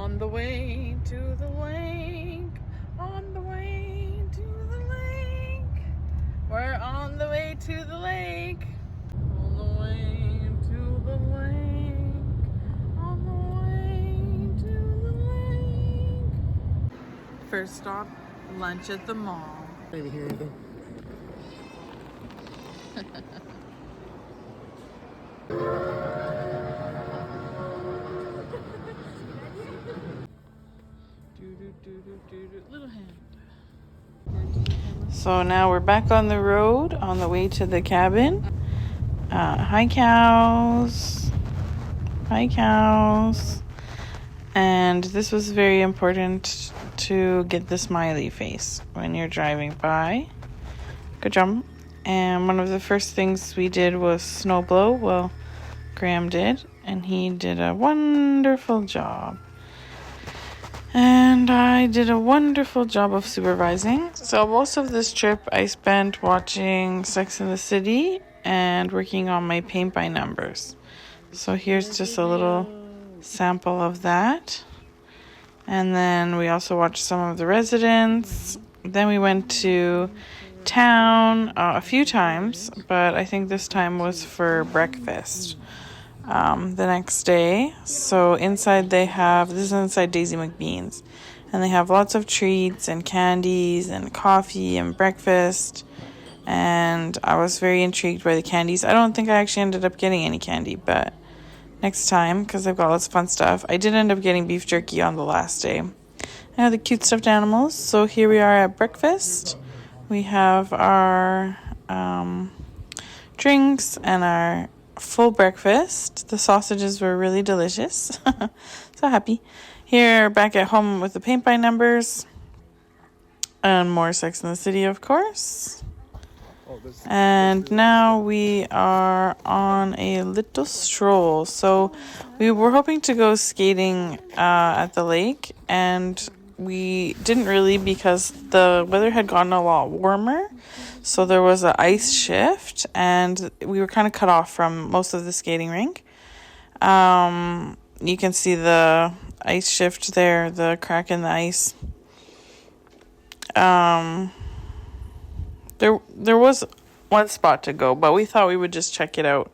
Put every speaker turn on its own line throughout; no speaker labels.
On the way to the lake, on the way to the lake. We're on the way to the lake. On the way to the lake, on the way to the lake. First stop, lunch at the mall.
Can't even hear anything.
Little hand. So now we're back on the road on the way to the cabin. Hi cows. Hi cows. And this was very important to get the smiley face when you're driving by. Good job. And one of the first things we did was snow blow. Well, Graham did, and he did a wonderful job. And I did a wonderful job of supervising. So most of this trip I spent watching Sex and the City and working on my paint by numbers. So here's just a little sample of that. And then we also watched some of The Residents. Then we went to town a few times, but I think this time was for breakfast the next day. So inside they have, this is inside Daisy McBean's, and they have lots of treats and candies and coffee and breakfast. And I was very intrigued by the candies. I don't think I actually ended up getting any candy, but next time, because I've got lots of fun stuff. I did end up getting beef jerky on the last day. I have the cute stuffed animals. So here we are at breakfast. We have our drinks and our full breakfast. The sausages were really delicious. So happy. Here, back at home with the paint by numbers. And more Sex and the City, of course. And now we are on a little stroll. So we were hoping to go skating at the lake, and we didn't really because the weather had gotten a lot warmer. So there was an ice shift, and we were kind of cut off from most of the skating rink. You can see the ice shift there, the crack in the ice. There was one spot to go, but we thought we would just check it out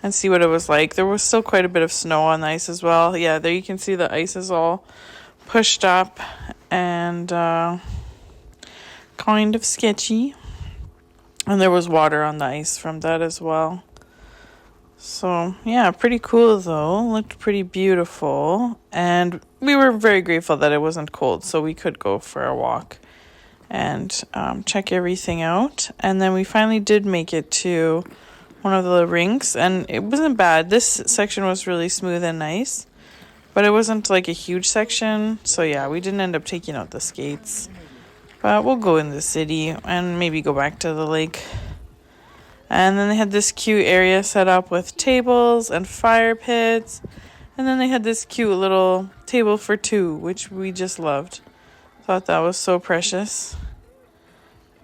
and see what it was like. There was still quite a bit of snow on the ice as well. Yeah, there you can see the ice is all pushed up and kind of sketchy. And there was water on the ice from that as well. So, yeah, pretty cool though. Looked pretty beautiful. And we were very grateful that it wasn't cold, so we could go for a walk and check everything out. And then we finally did make it to one of the rinks, and it wasn't bad. This section was really smooth and nice, but it wasn't like a huge section. So, yeah, we didn't end up taking out the skates. But we'll go in the city and maybe go back to the lake. And then they had this cute area set up with tables and fire pits. And then they had this cute little table for two, which we just loved. Thought that was so precious.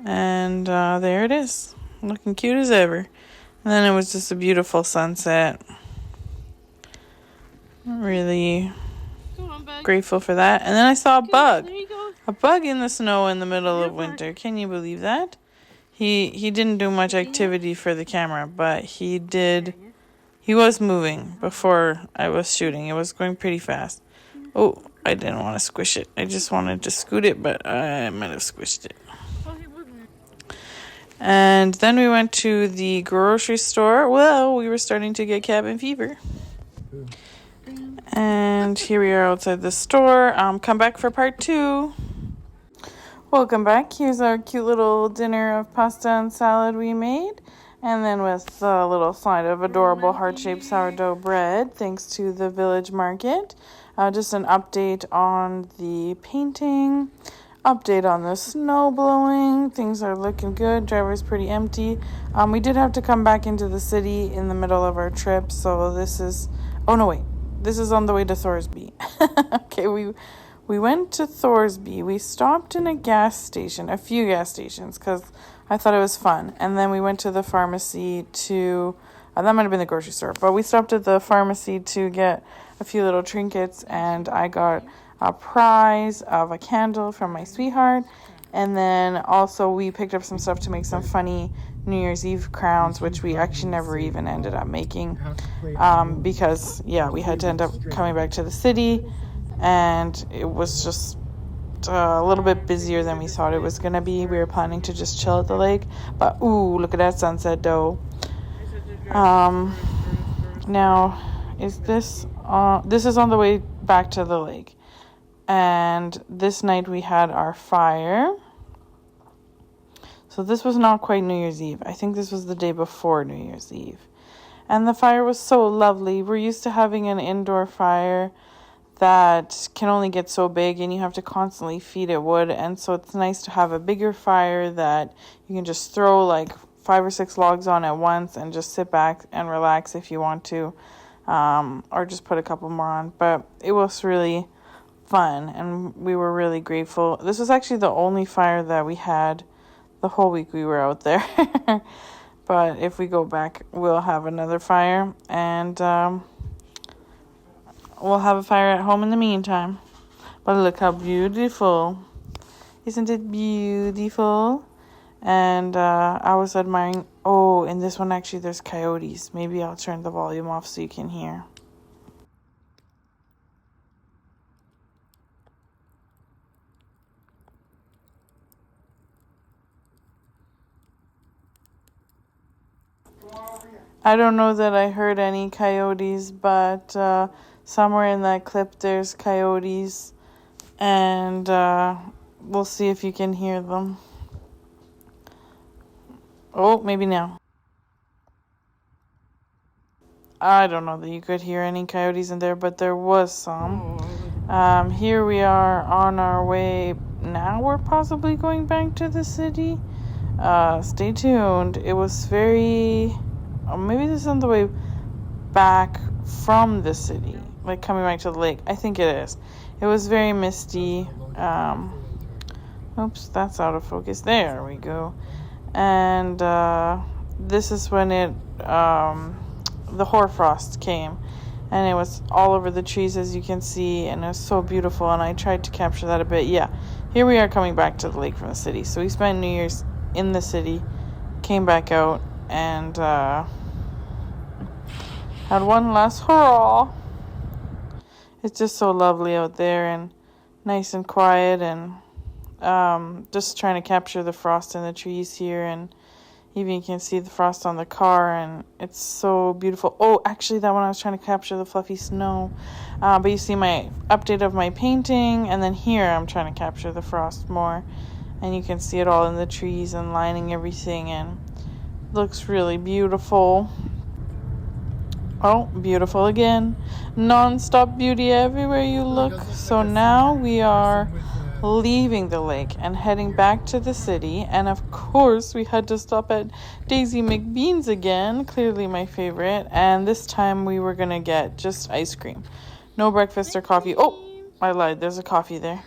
And there it is. Looking cute as ever. And then it was just a beautiful sunset. Really grateful for that. And then I saw a bug. There you go. A bug in the snow in the middle of winter. Can you believe that? He didn't do much activity for the camera, but he did. He was moving before I was shooting. It was going pretty fast. Oh, I didn't want to squish it. I just wanted to scoot it, but I might have squished it. And then we went to the grocery store. Well, we were starting to get cabin fever. And here we are outside the store. Come back for part 2. Welcome back. Here's our cute little dinner of pasta and salad we made. And then with a little side of adorable heart-shaped sourdough bread, thanks to the Village Market. Just an update on the painting. Update on the snow blowing. Things are looking good. Driver's pretty empty. We did have to come back into the city in the middle of our trip. So this is... Oh, no, wait. This is on the way to Thorsby. Okay, we went to Thorsby. We stopped in a few gas stations, because I thought it was fun. And then we went to the pharmacy to That might have been the grocery store. But we stopped at the pharmacy to get a few little trinkets, and I got a prize of a candle from my sweetheart. And then also we picked up some stuff to make some funny New Year's Eve crowns, which we actually never even ended up making because, yeah, we had to end up coming back to the city, and it was just a little bit busier than we thought it was going to be. We were planning to just chill at the lake, but ooh, look at that sunset though. Now, is this is on the way back to the lake. And this night we had our fire. So this was not quite New Year's Eve. I think this was the day before New Year's Eve. And the fire was so lovely. We're used to having an indoor fire that can only get so big, and you have to constantly feed it wood. And so it's nice to have a bigger fire that you can just throw like 5 or 6 logs on at once and just sit back and relax if you want to, or just put a couple more on. But it was really fun, and we were really grateful. This was actually the only fire that we had the whole week we were out there. But if we go back, we'll have another fire, and we'll have a fire at home in the meantime. But look how beautiful. Isn't it beautiful? And I was admiring, oh, in this one actually there's coyotes. Maybe I'll turn the volume off so you can hear. I don't know that I heard any coyotes, but somewhere in that clip there's coyotes, and we'll see if you can hear them. Oh, maybe now. I don't know that you could hear any coyotes in there, but there was some. Here we are on our way. Now we're possibly going back to the city. Stay tuned. It was very... maybe this is on the way back from the city, like coming back to the lake. I think it is. It was very misty. Oops, that's out of focus. There we go. And this is when the hoarfrost came, and it was all over the trees, as you can see, and it was so beautiful, and I tried to capture that a bit. Yeah, here we are coming back to the lake from the city. So we spent New Year's in the city, came back out, and had one last hurrah. It's just so lovely out there, and nice and quiet, and just trying to capture the frost in the trees here, and even you can see the frost on the car, and it's so beautiful. Oh, actually that one I was trying to capture the fluffy snow, but you see my update of my painting, and then here I'm trying to capture the frost more, and you can see it all in the trees and lining everything, and looks really beautiful. Oh, beautiful again. Non-stop beauty everywhere you look. So now we are leaving the lake and heading back to the city, and of course we had to stop at Daisy McBean's again, clearly my favorite, and this time we were gonna get just ice cream, no breakfast or coffee. Oh, I lied, there's a coffee there.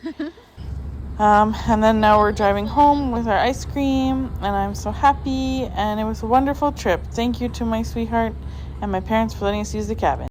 And then now we're driving home with our ice cream, and I'm so happy, and it was a wonderful trip. Thank you to my sweetheart and my parents for letting us use the cabin.